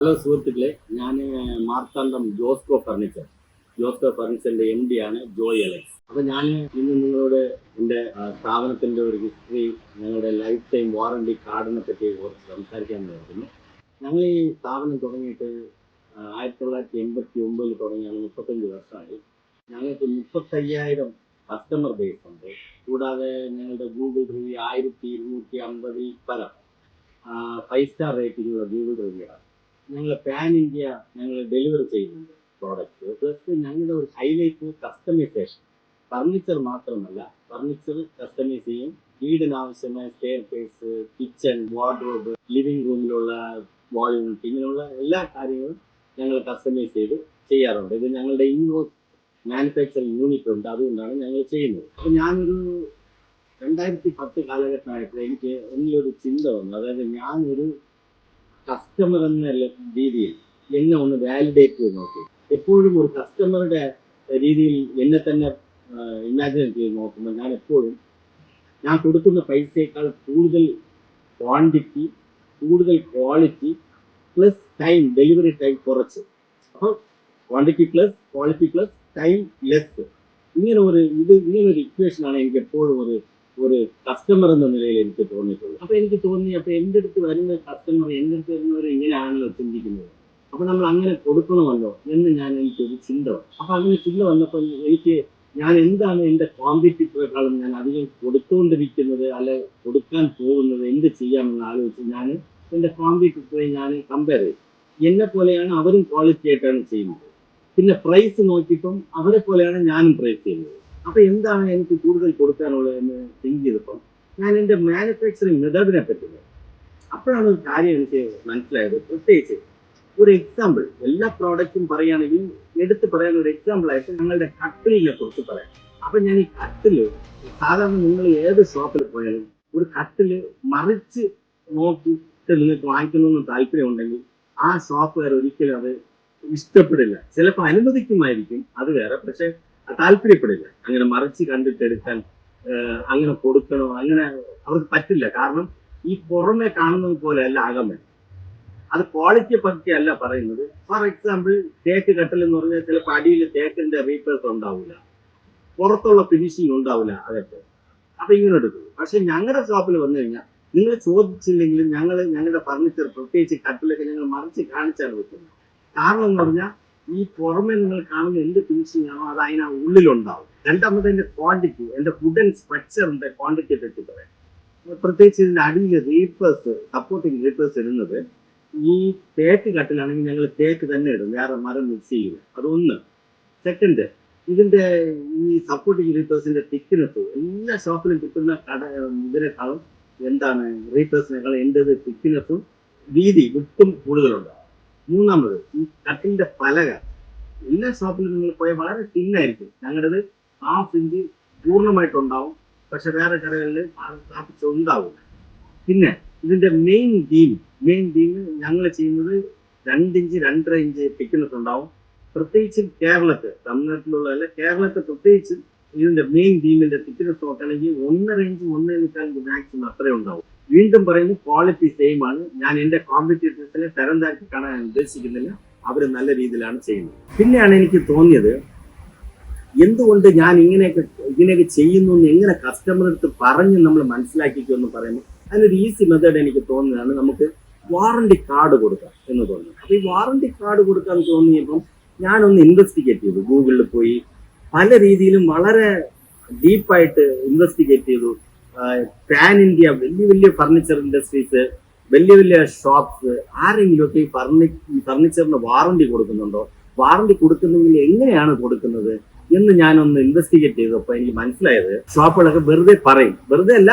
Hello സുഹൃത്തുക്കളെ, ഞാൻ Marthandam Josco ഫർണിച്ചറിന്റെ MD ആണ് ജോയ് അലക്സ്. അപ്പോൾ ഞാൻ ഇന്ന് നിങ്ങളോട് എൻ്റെ സ്ഥാപനത്തിൻ്റെ ഒരു ഹിസ്റ്ററി, ഞങ്ങളുടെ ലൈഫ് ടൈം വാറണ്ടി കാർഡിനെ പറ്റി കുറച്ച് സംസാരിക്കാൻ നോക്കുന്നു. ഞങ്ങൾ ഈ സ്ഥാപനം തുടങ്ങിയിട്ട് 1989 തുടങ്ങിയാണ്, 35 വർഷമായി. ഞങ്ങൾക്ക് 35,000 കസ്റ്റമർ ബേസ് ഉണ്ട്. കൂടാതെ ഞങ്ങളുടെ ഗൂഗിൾ റിവ്യൂ 1250 പരം 5-സ്റ്റാർ റേറ്റിംഗുള്ള ഗൂഗിൾ റിവ്യൂ ആണ്. ഞങ്ങൾ പാൻ ഇന്ത്യ ഞങ്ങൾ ഡെലിവറി ചെയ്യുന്നുണ്ട് പ്രോഡക്റ്റ്. പ്ലസ് ഞങ്ങളുടെ ഒരു ഹൈലൈറ്റ് കസ്റ്റമൈസേഷൻ. ഫർണിച്ചർ മാത്രമല്ല, ഫർണിച്ചർ കസ്റ്റമൈസ് ചെയ്യും. വീടിന് ആവശ്യമായ staircase, kitchen, wardrobe, living റൂമിലുള്ള വാൾ യൂണിറ്റ്, ഇങ്ങനെയുള്ള എല്ലാ കാര്യങ്ങളും ഞങ്ങൾ കസ്റ്റമൈസ് ചെയ്ത് ചെയ്യാറുണ്ട്. ഇത് ഞങ്ങളുടെ ഇൻഹൗസ് മാനുഫാക്ചറിങ് യൂണിറ്റ് ഉണ്ട്, അതുകൊണ്ടാണ് ഞങ്ങൾ ചെയ്യുന്നത്. അപ്പോൾ ഞാനൊരു 2010 കാലഘട്ടമായപ്പോൾ എനിക്ക് ഒന്നിലൊരു ചിന്ത വന്നു. അതായത് ഞാനൊരു കസ്റ്റമർ എന്ന രീതിയിൽ എന്നെ ഒന്ന് വാലിഡേറ്റ് ചെയ്ത് നോക്കി. എപ്പോഴും ഒരു കസ്റ്റമറുടെ രീതിയിൽ എന്നെ തന്നെ ഇമാജിൻ ചെയ്ത് നോക്കുമ്പോൾ ഞാൻ എപ്പോഴും ഞാൻ കൊടുക്കുന്ന പൈസയേക്കാൾ കൂടുതൽ ക്വാണ്ടിറ്റി, കൂടുതൽ quality plus time, delivery time കുറച്ച്. അപ്പോൾ quantity plus quality plus time less, ഇങ്ങനൊരു ഇക്വേഷനാണ് എനിക്ക് എപ്പോഴും ഒരു കസ്റ്റമർ എന്ന നിലയിൽ എനിക്ക് തോന്നിയിട്ടുള്ളത്. അപ്പോൾ എനിക്ക് തോന്നി, അപ്പോൾ എൻ്റെ അടുത്ത് വരുന്ന കസ്റ്റമർ, എൻ്റെ അടുത്ത് വരുന്നവർ ഇങ്ങനെയാണല്ലോ ചിന്തിക്കുന്നത്, അപ്പോൾ നമ്മൾ അങ്ങനെ കൊടുക്കണമല്ലോ എന്ന് എനിക്കൊരു ചിന്ത വന്നു. അപ്പോൾ അങ്ങനെ ചിന്ത വന്നപ്പോൾ ഞാൻ എന്താണ് എൻ്റെ കോമ്പറ്റീറ്ററെക്കാളും ഞാൻ അധികം കൊടുത്തുകൊണ്ടിരിക്കുന്നത്, അല്ലെ കൊടുക്കാൻ പോകുന്നത്, എന്ത് ചെയ്യാമെന്ന് ആലോചിച്ച് ഞാൻ എൻ്റെ കോമ്പറ്റീറ്ററെ ഞാൻ കമ്പയർ ചെയ്തു. എന്നെ പോലെയാണ് അവരും ക്വാളിറ്റി ആയിട്ടാണ് ചെയ്യുന്നത്. പിന്നെ പ്രൈസ് നോക്കിയപ്പം അവരെ പോലെയാണ് ഞാനും പ്രൈസ് ചെയ്യുന്നത്. അപ്പോൾ എന്താണ് എനിക്ക് കൂടുതൽ കൊടുക്കാനുള്ളത് എന്ന് തിങ്ക് ചെയ്തപ്പം ഞാൻ എൻ്റെ മാനുഫാക്ചറിങ് മെത്തേഡിനെ പറ്റി അപ്പോഴാണ് ഒരു കാര്യം എനിക്ക് മനസ്സിലായത്. പ്രത്യേകിച്ച് ഒരു എക്സാമ്പിൾ, എല്ലാ പ്രോഡക്റ്റും പറയുകയാണെങ്കിൽ എടുത്ത് പറയാൻ ഒരു എക്സാമ്പിളായിട്ട് ഞങ്ങളുടെ കട്ടിലിനെ കുറിച്ച് പറയാം. അപ്പം ഞാൻ ഈ കട്ടില്, സാധാരണ നിങ്ങൾ ഏത് ഷോപ്പിൽ പോയാലും ഒരു കട്ടില് മറിച്ച് നോക്കിയിട്ട് നിങ്ങൾക്ക് വാങ്ങിക്കണമെന്ന് താല്പര്യം ഉണ്ടെങ്കിൽ ആ ഷോപ്പുകാർ ഒരിക്കലും അത് ഇഷ്ടപ്പെടില്ല. ചിലപ്പോൾ അനുവദിക്കുമായിരിക്കും, അത് വേറെ, പക്ഷെ താല്പര്യപ്പെടില്ല. അങ്ങനെ മറിച്ച് കണ്ടിട്ട് എടുക്കാൻ, അങ്ങനെ കൊടുക്കണോ, അങ്ങനെ അവർക്ക് പറ്റില്ല. കാരണം ഈ പുറമെ കാണുന്നത് പോലെ അല്ല അകമേ. അത് ക്വാളിറ്റിയെ പറ്റിയല്ല പറയുന്നത്. ഫോർ എക്സാമ്പിൾ, തേക്ക് കട്ടൽ എന്ന് പറഞ്ഞാൽ ചിലപ്പോൾ അടിയിൽ തേക്കിന്റെ റീപ്പേഴ്സ് ഉണ്ടാവില്ല, പുറത്തുള്ള ഫിനിഷിങ് ഉണ്ടാവില്ല, അതൊക്കെ. അപ്പൊ ഇങ്ങനെ എടുക്കും. പക്ഷെ ഞങ്ങളുടെ ഷോപ്പിൽ വന്നു കഴിഞ്ഞാൽ നിങ്ങൾ ചോദിച്ചില്ലെങ്കിലും ഞങ്ങളുടെ ഫർണിച്ചർ, പ്രത്യേകിച്ച് കട്ടിലൊക്കെ ഞങ്ങൾ മറിച്ച് കാണിച്ചാണ് വെക്കുന്നത്. കാരണം എന്ന് പറഞ്ഞാൽ ഈ പുറമെ നിങ്ങൾ കാണുന്ന എന്ത് ഫിനിഷിംഗ് ആണോ അത് അതിന് ഉള്ളിലുണ്ടാവും. രണ്ടാമത് എൻ്റെ ക്വാണ്ടിറ്റി, എൻ്റെ വുഡൻ സ്ട്രക്ചറിന്റെ ക്വാണ്ടിറ്റിയെ പറ്റി പറയാം. പ്രത്യേകിച്ച് ഇതിന്റെ അടിയിൽ റീപ്പേഴ്സ്, സപ്പോർട്ടിങ് റീപ്പേഴ്സ് ഇടുന്നത് ഈ തേക്ക് കട്ടിലാണെങ്കിൽ ഞങ്ങൾ തേക്ക് തന്നെ ഇടും, വേറെ മരം മിക്സ് ചെയ്യും. അതൊന്ന്. സെക്കൻഡ്, ഇതിന്റെ ഈ സപ്പോർട്ടിങ് റീപ്പേഴ്സിന്റെ തിക്നെസ് എല്ലാ ഷോപ്പിലും കിട്ടുന്ന ഇതിനേക്കാളും എന്താണ് റീപ്പേഴ്സിനേക്കാളും എൻ്റെ തിക്നെസ്സും വീതി വിട്ടും കൂടുതലുണ്ടാവും. മൂന്നാമത്, ഈ കട്ടിലിന്റെ പലക എല്ലാ ഷോപ്പിലും നിങ്ങൾ പോയാൽ വളരെ തിന്നായിരിക്കും. ഞങ്ങളുടേത് 1/2 ഇഞ്ച് പൂർണ്ണമായിട്ടുണ്ടാവും, പക്ഷെ വേറെ കടകളിൽ ഉണ്ടാവും. പിന്നെ ഇതിന്റെ മെയിൻ ബീം ഞങ്ങൾ ചെയ്യുന്നത് 2 ഇഞ്ച് 2.5 ഇഞ്ച് തിക്നെസ് ഉണ്ടാവും. പ്രത്യേകിച്ച് കേരളത്തിൽ, തമിഴ്നാട്ടിലുള്ളതല്ല, കേരളത്തിൽ പ്രത്യേകിച്ച് ഇതിന്റെ മെയിൻ ബീമിന്റെ തിക്നെസ് നോക്കുകയാണെങ്കിൽ 1.5 ഇഞ്ച് 1.25 ഇഞ്ച് മാക്സിമം അത്രയും ഉണ്ടാവും. വീണ്ടും പറയുന്നു, ക്വാളിറ്റി സെയിം ആണ്. ഞാൻ എൻ്റെ കോമ്പറ്റീറ്റേഴ്സിനെ തരം താഴ്ത്തി കാണാൻ ഉദ്ദേശിക്കുന്നില്ല, അവർ നല്ല രീതിയിലാണ് ചെയ്യുന്നത്. പിന്നെയാണ് എനിക്ക് തോന്നിയത്, എന്തുകൊണ്ട് ഞാൻ ഇങ്ങനെയൊക്കെ ചെയ്യുന്നു എന്ന് എങ്ങനെ കസ്റ്റമറുടെ അടുത്ത് പറഞ്ഞ് നമ്മൾ മനസ്സിലാക്കിക്കുമെന്ന് പറയുമ്പോൾ അതിനൊരു ഈസി മെത്തേഡ് എനിക്ക് തോന്നുന്നതാണ് നമുക്ക് വാറണ്ടി കാർഡ് കൊടുക്കാം എന്ന് തോന്നുന്നു. അപ്പോൾ ഈ വാറണ്ടി കാർഡ് കൊടുക്കാൻ തോന്നിയപ്പം ഞാനൊന്ന് ഇൻവെസ്റ്റിഗേറ്റ് ചെയ്തു. ഗൂഗിളിൽ പോയി പല രീതിയിലും വളരെ ഡീപ്പായിട്ട് ഇൻവെസ്റ്റിഗേറ്റ് ചെയ്തു. പാൻ ഇന്ത്യ വലിയ ഫർണിച്ചർ ഇൻഡസ്ട്രീസ്, വലിയ ഷോപ്സ്, ആരെങ്കിലുമൊക്കെ ഈ ഫർണിച്ചറിന് വാറണ്ടി കൊടുക്കുന്നുണ്ടോ, വാറണ്ടി കൊടുക്കുന്നെങ്കിൽ എങ്ങനെയാണ് കൊടുക്കുന്നത് എന്ന് ഞാനൊന്ന് ഇൻവെസ്റ്റിഗേറ്റ് ചെയ്തപ്പോൾ എനിക്ക് മനസ്സിലായത്, ഷോപ്പുകളൊക്കെ വെറുതെ അല്ല,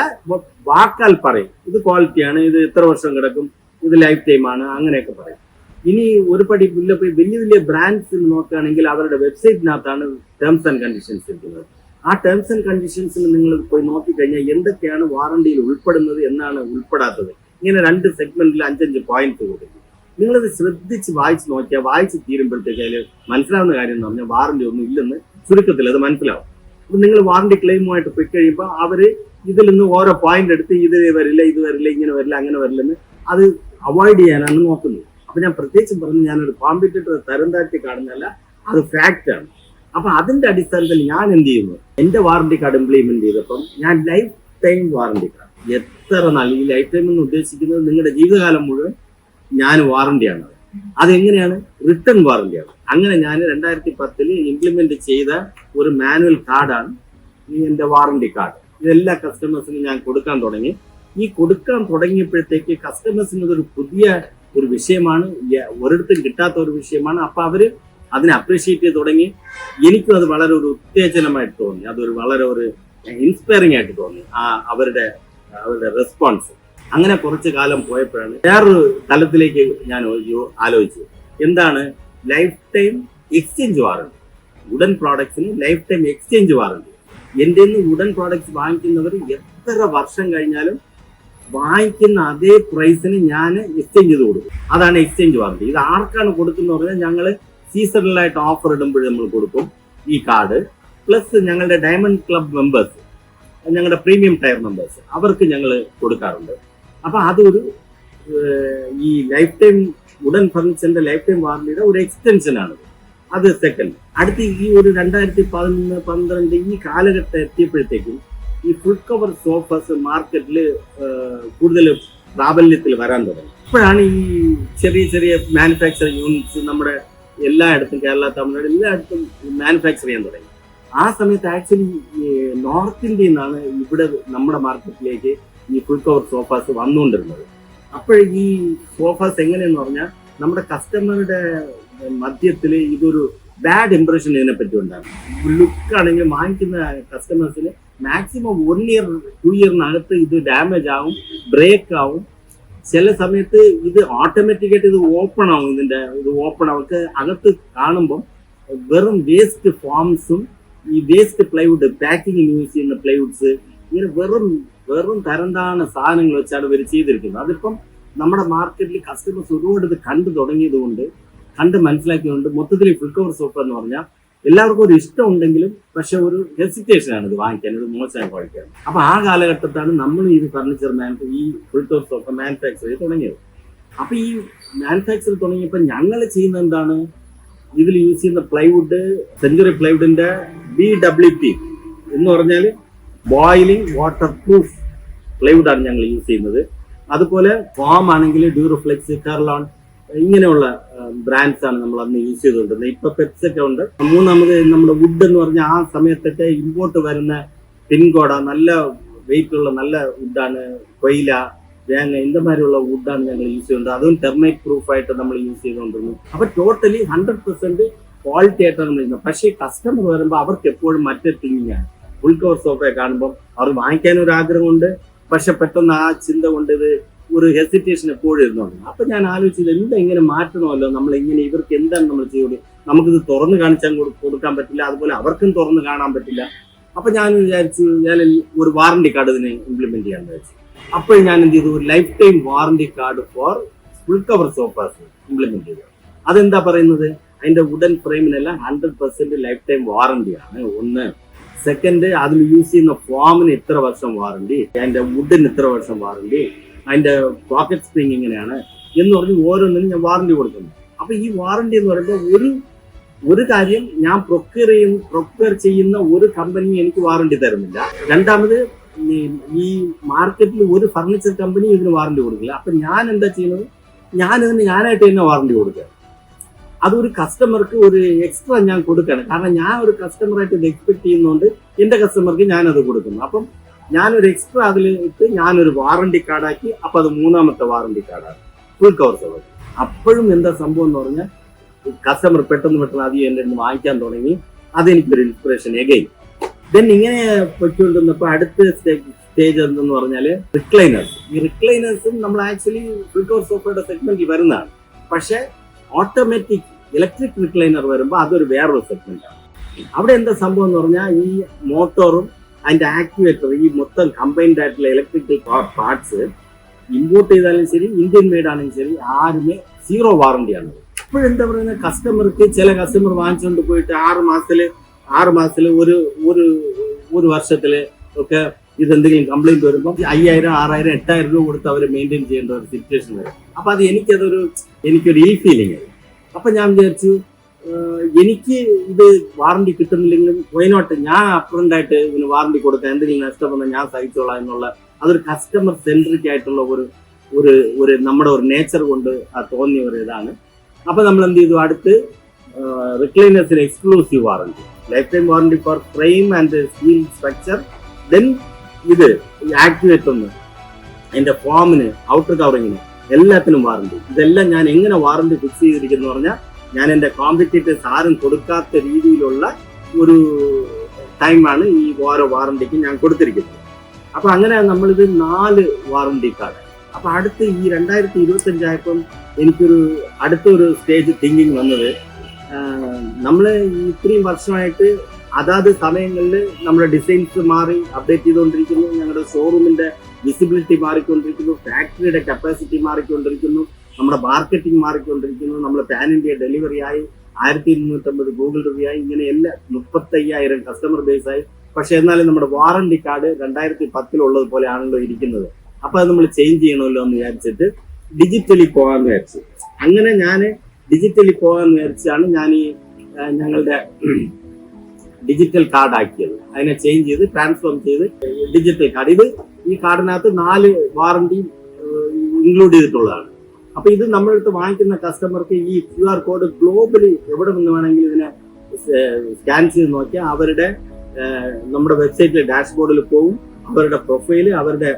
വാക്കാൽ പറയും, ഇത് ക്വാളിറ്റിയാണ്, ഇത് ഇത്ര വർഷം കിടക്കും, ഇത് ലൈഫ് ടൈം ആണ്, അങ്ങനെയൊക്കെ പറയും. ഇനി ഒരു പടി പോയി വലിയ ബ്രാൻഡ്സിൽ നോക്കുകയാണെങ്കിൽ അവരുടെ വെബ്സൈറ്റിനകത്താണ് ടേംസ് ആൻഡ് കണ്ടീഷൻസ് ഇരിക്കുന്നത്. ആ ടേംസ് ആൻഡ് കണ്ടീഷൻസിൽ നിങ്ങൾ പോയി നോക്കിക്കഴിഞ്ഞാൽ എന്തൊക്കെയാണ് വാറണ്ടിയിൽ ഉൾപ്പെടുന്നത്, എന്നാണ് ഉൾപ്പെടാത്തത്. ഇങ്ങനെ 2 സെഗ്മെന്റിൽ 5-5 പോയിന്റ്സ് കൊടുക്കും. നിങ്ങളത് ശ്രദ്ധിച്ച് വായിച്ച് നോക്കിയാൽ വായിച്ച് തീരുമ്പോഴത്തേക്ക് അതിൽ മനസ്സിലാവുന്ന കാര്യം എന്ന് പറഞ്ഞാൽ വാറണ്ടി ഒന്നും ഇല്ലെന്ന് ചുരുക്കത്തിൽ അത് മനസ്സിലാവും. അപ്പം നിങ്ങൾ വാറണ്ടി ക്ലെയിമുമായിട്ട് പോയി കഴിയുമ്പോൾ അവര് ഇതിൽ നിന്ന് ഓരോ പോയിന്റ് എടുത്ത് ഇത് വരില്ല, ഇങ്ങനെ വരില്ല, അങ്ങനെ വരില്ലെന്ന് അത് അവോയ്ഡ് ചെയ്യാനാണ് നോക്കുന്നത്. അപ്പൊ ഞാൻ പ്രത്യേകിച്ചും പറഞ്ഞു, ഞാനൊരു കോമ്പറ്റീറ്റർ തരം താഴ്ത്തി കാണുന്നതല്ല, അത് ഫാക്റ്റാണ്. അപ്പൊ അതിന്റെ അടിസ്ഥാനത്തിൽ ഞാൻ എന്ത് ചെയ്യുന്നു, എന്റെ വാറണ്ടി കാർഡ് ഇംപ്ലിമെന്റ് ചെയ്തപ്പം ഞാൻ ലൈഫ് ടൈം വാറണ്ടി കാർഡ്, എത്ര നാൾ, ഈ ലൈഫ് ടൈം എന്ന് ഉദ്ദേശിക്കുന്നത് നിങ്ങളുടെ ജീവിതകാലം മുഴുവൻ ഞാൻ വാറണ്ടിയാണ്. അതെങ്ങനെയാണ്? റിട്ടേൺ വാറണ്ടിയാണ്. അങ്ങനെ ഞാൻ 2010 ഇംപ്ലിമെന്റ് ചെയ്ത ഒരു മാനുവൽ കാർഡാണ് ഈ എന്റെ വാറണ്ടി കാർഡ്. ഇതെല്ലാ കസ്റ്റമേഴ്സിനും ഞാൻ കൊടുക്കാൻ തുടങ്ങി. ഈ കൊടുക്കാൻ തുടങ്ങിയപ്പോഴത്തേക്ക് കസ്റ്റമേഴ്സിന് ഇതൊരു പുതിയ ഒരു വിഷയമാണ്, ഒരിടത്തും കിട്ടാത്ത ഒരു വിഷയമാണ്. അപ്പൊ അവര് അതിനെ അപ്രീഷിയേറ്റ് ചെയ്ത് തുടങ്ങി. എനിക്കും അത് വളരെ ഒരു ഉത്തേജനമായിട്ട് തോന്നി, അതൊരു വളരെ ഒരു ഇൻസ്പയറിംഗ് ആയിട്ട് തോന്നി അവരുടെ റെസ്പോൺസ്. അങ്ങനെ കുറച്ചു കാലം പോയപ്പോഴാണ് വേറൊരു തലത്തിലേക്ക് ഞാൻ ആലോചിച്ചു, എന്താണ് lifetime exchange warranty. Wooden പ്രോഡക്ട്സിന് ലൈഫ് ടൈം എക്സ്ചേഞ്ച് വാറണ്ടി. എൻ്റെ നിന്ന് വുഡൻ പ്രോഡക്ട്സ് വാങ്ങിക്കുന്നവർ എത്ര വർഷം കഴിഞ്ഞാലും വാങ്ങിക്കുന്ന അതേ പ്രൈസിന് ഞാൻ എക്സ്ചേഞ്ച് ചെയ്ത് കൊടുക്കും. അതാണ് എക്സ്ചേഞ്ച് വാറണ്ടി. ഇത് ആർക്കാണ് കൊടുക്കുന്നത് പറഞ്ഞാൽ ഞങ്ങൾ സീസണലായിട്ട് ഓഫർ ഇടുമ്പോൾ നമ്മൾ കൊടുക്കും ഈ കാർഡ്. പ്ലസ് ഞങ്ങളുടെ ഡയമണ്ട് ക്ലബ് മെമ്പേഴ്സ്, ഞങ്ങളുടെ പ്രീമിയം ടയർ മെമ്പേഴ്സ്, അവർക്ക് ഞങ്ങൾ കൊടുക്കാറുണ്ട്. അപ്പൊ അതൊരു ഈ ലൈഫ് ടൈം വുഡൻ ഫർണിച്ചറിന്റെ ലൈഫ് ടൈം വാറണ്ടിയുടെ ഒരു എക്സ്റ്റൻഷൻ ആണ്. അത് സെക്കൻഡ്. അടുത്ത് ഈ ഒരു 2011-12 ഈ കാലഘട്ടം എത്തിയപ്പോഴത്തേക്കും ഈ ഫുൾ കവർ സോഫാസ് മാർക്കറ്റിൽ കൂടുതൽ പ്രാബല്യത്തിൽ വരാൻ തുടങ്ങി. ഇപ്പോഴാണ് ഈ ചെറിയ ചെറിയ മാനുഫാക്ചറിങ് യൂണിറ്റ്സ് നമ്മുടെ എല്ലായിടത്തും, കേരള, തമിഴ്നാട് എല്ലായിടത്തും മാനുഫാക്ചർ ചെയ്യാൻ തുടങ്ങി. ആ സമയത്ത് ആക്ച്വലി നോർത്ത് ഇന്ത്യയിൽ നിന്നാണ് ഇവിടെ നമ്മുടെ മാർക്കറ്റിലേക്ക് ഈ ഫുൾ കവർ സോഫാസ് വന്നുകൊണ്ടിരുന്നത്. അപ്പോൾ ഈ സോഫാസ് എങ്ങനെയെന്ന് പറഞ്ഞാൽ നമ്മുടെ കസ്റ്റമറുടെ മധ്യത്തിൽ ഇതൊരു ബാഡ് ഇംപ്രഷൻ ഇതിനെപ്പറ്റി ഉണ്ടാകും. ലുക്കാണെങ്കിൽ വാങ്ങിക്കുന്ന കസ്റ്റമേഴ്സിന് മാക്സിമം 1 year 2 yearനകത്ത് ഇത് ഡാമേജ് ആവും, ബ്രേക്ക് ആവും. ചില സമയത്ത് ഇത് ഓട്ടോമാറ്റിക്കായിട്ട് ഇത് ഓപ്പൺ ആവും. ഇത് ഓപ്പൺ അവർക്ക് അകത്ത് കാണുമ്പം വെറും വേസ്റ്റ് ഫോംസും ഈ വേസ്റ്റ് പ്ലൈവുഡ്, പാക്കിംഗ് യൂസ് ചെയ്യുന്ന പ്ലൈവുഡ്സ്, ഇങ്ങനെ വെറും തരംതാണ സാധനങ്ങൾ വെച്ചാണ് ഇവർ ചെയ്തിരിക്കുന്നത്. അതിപ്പം നമ്മുടെ മാർക്കറ്റിൽ കസ്റ്റമേഴ്സ് ഒരുപാട് ഇത് കണ്ടു തുടങ്ങിയത് കൊണ്ട്, കണ്ട് മനസ്സിലാക്കിയതുകൊണ്ട് മൊത്തത്തിൽ ഫുൾ കവർ സോഫ എന്ന് പറഞ്ഞാൽ എല്ലാവർക്കും ഒരു ഇഷ്ടം ഉണ്ടെങ്കിലും പക്ഷെ ഒരു ഹെസിറ്റേഷൻ ആണ് ഇത് വാങ്ങിക്കാൻ, ഒരു മോശമായി വാങ്ങിക്കാൻ. അപ്പൊ ആ കാലഘട്ടത്താണ് നമ്മൾ ഈ ഫർണിച്ചർ ഈ ഫുൾ കവർ സോഫ മാനുഫാക്ചർ ചെയ്ത് തുടങ്ങിയത്. അപ്പൊ ഈ മാനുഫാക്ചർ തുടങ്ങിയപ്പോൾ ഞങ്ങൾ ചെയ്യുന്ന എന്താണ്, ഇതിൽ യൂസ് ചെയ്യുന്ന പ്ലൈവുഡ് സെഞ്ചുറി പ്ലൈവുഡിന്റെ BWP എന്ന് പറഞ്ഞാൽ ബോയിലിംഗ് വാട്ടർ പ്രൂഫ് പ്ലൈവുഡാണ് ഞങ്ങൾ യൂസ് ചെയ്യുന്നത്. അതുപോലെ ഫോം ആണെങ്കിൽ ഡ്യൂറോഫ്ലെക്സ്, കെർലോൺ, ഇങ്ങനെയുള്ള ബ്രാൻഡ്സ് ആണ് നമ്മൾ അന്ന് യൂസ് ചെയ്തുകൊണ്ടിരുന്നത്. ഇപ്പൊ പെപ്സൊക്കെ ഉണ്ട്. മൂന്നാമത് നമ്മുടെ വുഡ് എന്ന് പറഞ്ഞാൽ ആ സമയത്തൊക്കെ ഇമ്പോർട്ട് വരുന്ന പിൻകോഡ, നല്ല വെയിറ്റ് ഉള്ള നല്ല വുഡാണ്. കൊയില, വേങ്ങ, ഇന്തമാരിയുള്ള വുഡാണ് ഞങ്ങൾ യൂസ് ചെയ്യുന്നത്. അതും ടെർമൈറ്റ് പ്രൂഫായിട്ട് നമ്മൾ യൂസ് ചെയ്തുകൊണ്ടിരുന്നു. അപ്പൊ ടോട്ടലി 100% ക്വാളിറ്റി ആയിട്ടാണ് ചെയ്യുന്നത്. പക്ഷേ കസ്റ്റമർ വരുമ്പോൾ അവർക്ക് എപ്പോഴും മറ്റേ തിങ്ങിങ് ആണ്. ഫുൾ കവർ സോഫയെ കാണുമ്പോൾ അവർ വാങ്ങിക്കാനൊരു ആഗ്രഹമുണ്ട്, പക്ഷെ പെട്ടെന്ന് ആ ചിന്ത കൊണ്ട് ഇത് ഒരു ഹെസിറ്റേഷൻ എപ്പോഴും ഇരുന്നുണ്ട്. അപ്പൊ ഞാൻ ആലോചിച്ചത് എന്താ ഇങ്ങനെ മാറ്റണമല്ലോ, നമ്മൾ ഇങ്ങനെ ഇവർക്ക് എന്താണ് നമ്മൾ ചെയ്യുന്നത്, നമുക്കിത് തുറന്ന് കാണിച്ചാൽ കൊടുക്കാൻ പറ്റില്ല, അതുപോലെ അവർക്കും തുറന്ന് കാണാൻ പറ്റില്ല. അപ്പൊ ഞാൻ വിചാരിച്ചു ഞാൻ ഒരു വാറണ്ടി കാർഡ് ഇതിനെ ഇംപ്ലിമെന്റ് ചെയ്യാന്ന് വെച്ചു. അപ്പോൾ ഞാൻ എന്ത് ചെയ്തു, ഒരു life time warranty card for full cover sofas implement ചെയ്തു. അതെന്താ പറയുന്നത്, അതിന്റെ വുഡൻ ഫ്രെയിമിനെല്ലാം 100% ലൈഫ് ടൈം വാറണ്ടിയാണ് ഒന്ന്. സെക്കൻഡ്, അതിൽ യൂസ് ചെയ്യുന്ന ഫോമിന് ഇത്ര വർഷം വാറണ്ടി, അതിന്റെ വുഡിന് ഇത്ര വർഷം വാറണ്ടി, അതിന്റെ പോക്കറ്റ് സ്പ്രിങ് ഇങ്ങനെയാണ് എന്ന് പറഞ്ഞ് ഓരോന്നിനും ഞാൻ വാറണ്ടി കൊടുക്കുന്നു. അപ്പൊ ഈ വാറണ്ടി എന്ന് പറയുമ്പോൾ ഒരു കാര്യം, ഞാൻ പ്രൊക്യൂർ ചെയ്യുന്ന ഒരു കമ്പനി എനിക്ക് വാറണ്ടി തരുന്നില്ല. രണ്ടാമത്, ഈ മാർക്കറ്റിൽ ഒരു ഫർണിച്ചർ കമ്പനി ഇതിന് വാറണ്ടി കൊടുക്കില്ല. അപ്പൊ ഞാൻ എന്താ ചെയ്യുന്നത്, ഞാനായിട്ട് തന്നെ വാറണ്ടി കൊടുക്കുക. അതൊരു കസ്റ്റമർക്ക് ഒരു എക്സ്ട്രാ ഞാൻ കൊടുക്കണം. കാരണം ഞാൻ ഒരു കസ്റ്റമറായിട്ട് ഇത് എക്സ്പെക്ട് ചെയ്യുന്നതുകൊണ്ട് എന്റെ കസ്റ്റമർക്ക് ഞാനത് കൊടുക്കുന്നു. അപ്പം ഞാനൊരു എക്സ്ട്രാ അതിൽ ഇട്ട് ഞാനൊരു വാറണ്ടി കാർഡാക്കി. അപ്പൊ അത് മൂന്നാമത്തെ വാറണ്ടി കാർഡാണ് ഫുൾ കവർ സോഫ. അപ്പോഴും എന്താ സംഭവം എന്ന് പറഞ്ഞാൽ കസ്റ്റമർ പെട്ടെന്ന് അധികം എൻ്റെ അടുത്ത് വാങ്ങിക്കാൻ തുടങ്ങി. അതെനിക്കൊരു ഇൻസ്പിറേഷൻ എഗെയിൻ. ദെൻ ഇങ്ങനെ പൊയ്ക്കൊണ്ടിരുന്നപ്പോൾ അടുത്ത സ്റ്റേജ് എന്തെന്ന് പറഞ്ഞാൽ റിക്ലൈനേഴ്സ്. ഈ റിക്ലൈനേഴ്സും നമ്മൾ ആക്ച്വലി ഫുൾ കവർ സോഫയുടെ സെഗ്മെന്റിൽ വരുന്നതാണ്. പക്ഷെ ഓട്ടോമാറ്റിക് ഇലക്ട്രിക് റിക്ലൈനർ വരുമ്പോൾ അതൊരു വേറൊരു സെഗ്മെന്റാണ്. അവിടെ എന്താ സംഭവം എന്ന് പറഞ്ഞാൽ ഈ മോട്ടോറും അതിന്റെ ആക്ടിവേറ്റർ, ഈ മൊത്തം കമ്പൈൻഡ് ആയിട്ടുള്ള ഇലക്ട്രിക്കൽ പാർട്സ് ഇമ്പോർട്ട് ചെയ്താലും ശരി, ഇന്ത്യൻ മെയ്ഡ് ആണെങ്കിലും ശരി, ആരുമേ 0 വാറണ്ടിയാണ്. ഇപ്പോഴെന്താ പറയുന്നത്, കസ്റ്റമർക്ക് ചില കസ്റ്റമർ വാങ്ങിച്ചുകൊണ്ട് പോയിട്ട് 6 മാസത്തില് ഒരു വർഷത്തില് ഒക്കെ ഇതെന്തെങ്കിലും കംപ്ലൈന്റ് വരുമ്പോൾ 5000, 6000, 8000 രൂപ കൊടുത്ത് അവരെ മെയിൻറ്റെയിൻ ചെയ്യേണ്ട ഒരു സിറ്റുവേഷൻ വരും. അപ്പൊ അത് എനിക്കൊരു ഈ ഫീലിംഗ് ആയി. അപ്പൊ ഞാൻ വിചാരിച്ചു എനിക്ക് ഇത് വാറണ്ടി കിട്ടുന്നില്ലെങ്കിലും വൈനോട്ട് ഞാൻ അപ്രന്റ് ആയിട്ട് ഇതിന് വാറണ്ടി കൊടുക്കാൻ, എന്തെങ്കിലും നഷ്ടം വന്നാൽ ഞാൻ സഹിച്ചോളാം എന്നുള്ള അതൊരു കസ്റ്റമർ സെൻട്രിക് ആയിട്ടുള്ള ഒരു നമ്മുടെ ഒരു നേച്ചർ കൊണ്ട് തോന്നിയ ഒരു ഇതാണ്. അപ്പൊ നമ്മൾ എന്ത് ചെയ്തു, അടുത്ത് റിക്ലൈനേഴ്സിന് exclusive warranty, life time warranty for frame and steel structure, then ഇത് ആക്ടിവേറ്റ് ഒന്ന് അതിന്റെ ഫോമിന്, ഔട്ടർ കവറിങ്ങിന് എല്ലാത്തിനും വാറണ്ടി. ഇതെല്ലാം ഞാൻ എങ്ങനെ വാറണ്ടി ഫിക്സ് ചെയ്തിരിക്കുന്നു പറഞ്ഞാൽ ഞാൻ എന്റെ കോമ്പറ്റീറ്റേഴ്സ് ആരും കൊടുക്കാത്ത രീതിയിലുള്ള ഒരു ടൈമാണ് ഈ ഓരോ വാറണ്ടിക്ക് ഞാൻ കൊടുത്തിരിക്കുന്നത്. അപ്പൊ അങ്ങനെ നമ്മളിത് 4 വാറണ്ടി കാർഡ്. അപ്പൊ അടുത്ത് ഈ 2025 ആയപ്പം എനിക്കൊരു അടുത്തൊരു സ്റ്റേജ് തിങ്കിങ് വന്നത്, നമ്മള് ഇത്രയും വർഷമായിട്ട് അതാത് സമയങ്ങളിൽ നമ്മുടെ ഡിസൈൻസ് മാറി അപ്ഡേറ്റ് ചെയ്തുകൊണ്ടിരിക്കുന്നു, ഞങ്ങളുടെ ഷോറൂമിന്റെ വിസിബിലിറ്റി മാറിക്കൊണ്ടിരിക്കുന്നു, ഫാക്ടറിയുടെ കപ്പാസിറ്റി മാറിക്കൊണ്ടിരിക്കുന്നു, നമ്മുടെ മാർക്കറ്റിംഗ് മാറിക്കൊണ്ടിരിക്കുന്നു, നമ്മൾ പാൻ ഇന്ത്യ ഡെലിവറി ആയി, 1250 ഗൂഗിൾ റിവ്യൂ ആയി, ഇങ്ങനെ എല്ലാ 35,000 കസ്റ്റമർ ബേസ് ആയി. പക്ഷെ എന്നാലും നമ്മുടെ വാറണ്ടി കാർഡ് 2010 പോലെ ആണല്ലോ ഇരിക്കുന്നത്. അപ്പൊ അത് നമ്മൾ ചേഞ്ച് ചെയ്യണമല്ലോ എന്ന് വിചാരിച്ചിട്ട് ഡിജിറ്റലി പോകാന്ന് വിചാരിച്ചു. അങ്ങനെ ഞാൻ ഡിജിറ്റലി പോകാന്ന് വിചാരിച്ചാണ് ഞാൻ ഈ ഞങ്ങളുടെ ഡിജിറ്റൽ കാർഡ് ആക്കിയത്. അതിനെ ചേഞ്ച് ചെയ്ത് ട്രാൻസ്ഫോം ചെയ്ത് ഡിജിറ്റൽ കാർഡ്. ഈ കാർഡിനകത്ത് 4 വാറണ്ടി ഇൻക്ലൂഡ് ചെയ്തിട്ടുള്ളതാണ്. അപ്പൊ ഇത് നമ്മളടുത്ത് വാങ്ങിക്കുന്ന കസ്റ്റമർക്ക് ഈ QR കോഡ് ഗ്ലോബലി എവിടെ നിന്ന് വേണമെങ്കിലും ഇതിനെ സ്കാൻ ചെയ്ത് നോക്കിയാൽ അവരുടെ നമ്മുടെ വെബ്സൈറ്റിലെ ഡാഷ്ബോർഡിൽ പോകും. അവരുടെ പ്രൊഫൈല്, അവരുടെ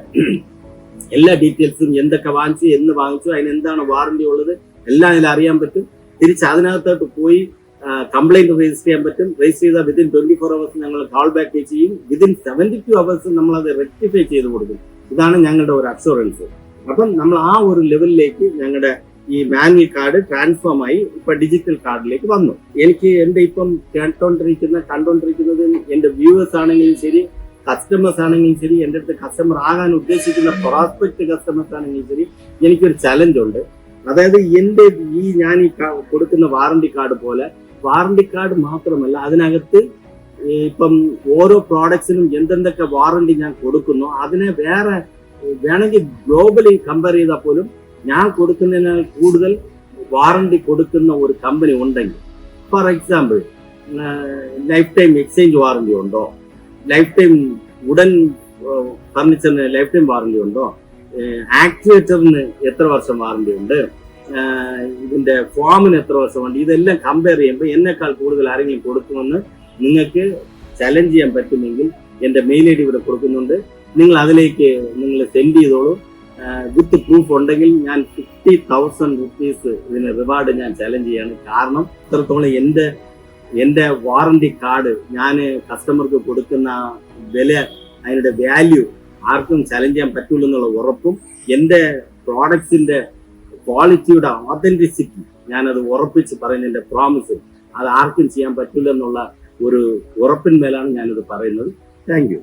എല്ലാ ഡീറ്റെയിൽസും, എന്തൊക്കെ വാങ്ങിച്ചു, എന്ന് വാങ്ങിച്ചു, അതിനെന്താണ് വാറണ്ടി ഉള്ളത് എല്ലാം ഇതിൽ അറിയാൻ പറ്റും. തിരിച്ച് അതിനകത്തോട്ട് പോയി കംപ്ലൈന്റ് രജിസ്റ്റർ ചെയ്യാൻ പറ്റും. രജിസ്റ്റർ ചെയ്താൽ വിതിൻ 24 hours ഞങ്ങൾ കോൾ ബാക്ക് ചെയ്യും. വിതിൻ 72 hours നമ്മൾ അത് റെക്ടിഫൈ ചെയ്ത് കൊടുക്കും. ഇതാണ് ഞങ്ങളുടെ ഒരു അഷുറൻസ്. അപ്പം നമ്മൾ ആ ഒരു ലെവലിലേക്ക് ഞങ്ങളുടെ ഈ മാനുവൽ കാർഡ് ട്രാൻസ്ഫോം ആയി ഇപ്പൊ ഡിജിറ്റൽ കാർഡിലേക്ക് വന്നു. എനിക്ക് എന്റെ ഇപ്പം കണ്ടോണ്ടിരിക്കുന്നത് എന്റെ വ്യൂവേഴ്സ് ആണെങ്കിലും ശരി, കസ്റ്റമേഴ്സ് ആണെങ്കിലും ശരി, എന്റെ അടുത്ത് കസ്റ്റമർ ആകാൻ ഉദ്ദേശിക്കുന്ന പ്രോസ്പെക്ട് കസ്റ്റമേഴ്സ് ആണെങ്കിലും ശരി, എനിക്കൊരു ചലഞ്ച് ഉണ്ട്. അതായത് എന്റെ ഞാൻ ഈ കൊടുക്കുന്ന വാറണ്ടി കാർഡ് പോലെ, വാറണ്ടി കാർഡ് മാത്രമല്ല, അതിനകത്ത് ഇപ്പം ഓരോ പ്രോഡക്ട്സിനും എന്തെന്തൊക്കെ വാറണ്ടി ഞാൻ കൊടുക്കുന്നു, അതിനെ വേറെ വേണമെങ്കിൽ ഗ്ലോബലി കമ്പയർ ചെയ്താൽ പോലും ഞാൻ കൊടുക്കുന്നതിനാൽ കൂടുതൽ വാറണ്ടി കൊടുക്കുന്ന ഒരു കമ്പനി ഉണ്ടെങ്കിൽ, for example lifetime exchange warranty ഉണ്ടോ, ലൈഫ് ടൈം വുഡൻ ഫർണിച്ചറിന് ലൈഫ് ടൈം വാറണ്ടി ഉണ്ടോ, ആക്ടിവേറ്ററിന് എത്ര വർഷം വാറണ്ടി ഉണ്ട്, ഇതിന്റെ ഫോമിന് എത്ര വർഷമുണ്ട്, ഇതെല്ലാം കമ്പയർ ചെയ്യുമ്പോൾ എന്നെക്കാൾ കൂടുതൽ ആരെങ്കിലും കൊടുക്കുമെന്ന് നിങ്ങൾക്ക് ചലഞ്ച് ചെയ്യാൻ പറ്റുമെങ്കിൽ എന്റെ മെയിൽ ID ഇവിടെ കൊടുക്കുന്നുണ്ട്. നിങ്ങൾ അതിലേക്ക് നിങ്ങൾ സെൻഡ് ചെയ്തോളൂ. വിത്ത് പ്രൂഫ് ഉണ്ടെങ്കിൽ ഞാൻ 50,000 rupees ഇതിന് റിവാർഡ് ഞാൻ ചലഞ്ച് ചെയ്യാണ്. കാരണം ഇത്രത്തോളം എന്റെ വാറണ്ടി കാർഡ് ഞാൻ കസ്റ്റമർക്ക് കൊടുക്കുന്ന വില, അതിന്റെ വാല്യൂ ആർക്കും ചലഞ്ച് ചെയ്യാൻ പറ്റൂല എന്നുള്ള ഉറപ്പും, എന്റെ പ്രോഡക്ട്സിന്റെ ക്വാളിറ്റിയുടെ ഓതന്റിസിറ്റി ഞാനത് ഉറപ്പിച്ച് പറയുന്ന എന്റെ പ്രോമിസ് അത് ആർക്കും ചെയ്യാൻ പറ്റില്ല എന്നുള്ള ഒരു ഉറപ്പിന്മേലാണ് ഞാനിത് പറയുന്നത്. Thank you.